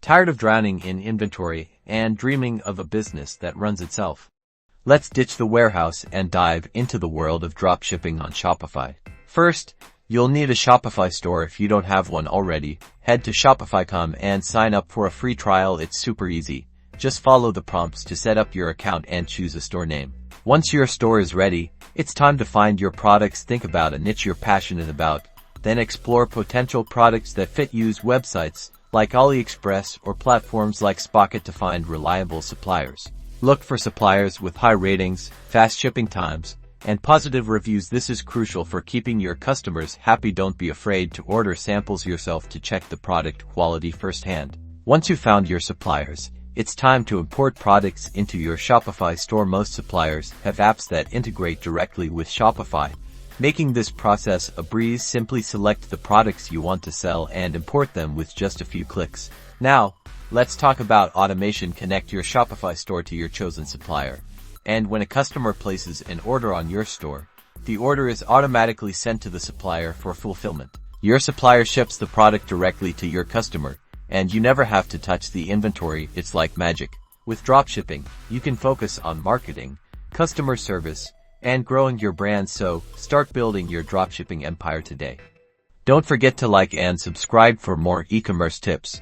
Tired of drowning in inventory and dreaming of a business that runs itself? Let's ditch the warehouse and dive into the world of dropshipping on Shopify. First, you'll need a Shopify store. If you don't have one already, head to Shopify.com and sign up for a free trial. It's super easy. Just follow the prompts to set up your account and choose a store name. Once your store is ready, it's time to find your products. Think about a niche you're passionate about, then explore potential products that fit. Use websites like AliExpress or platforms like Spocket to find reliable suppliers. Look for suppliers with high ratings, fast shipping times, and positive reviews. This is crucial for keeping your customers happy. Don't be afraid to order samples yourself to check the product quality firsthand. Once you've found your suppliers, it's time to import products into your Shopify store. Most suppliers have apps that integrate directly with Shopify, making this process a breeze. Simply select the products you want to sell and import them with just a few clicks. Now, let's talk about automation. Connect your Shopify store to your chosen supplier, and when a customer places an order on your store, the order is automatically sent to the supplier for fulfillment. Your supplier ships the product directly to your customer, and you never have to touch the inventory. It's like magic. With dropshipping, you can focus on marketing, customer service, and growing your brand. So, start building your dropshipping empire today. Don't forget to like and subscribe for more e-commerce tips.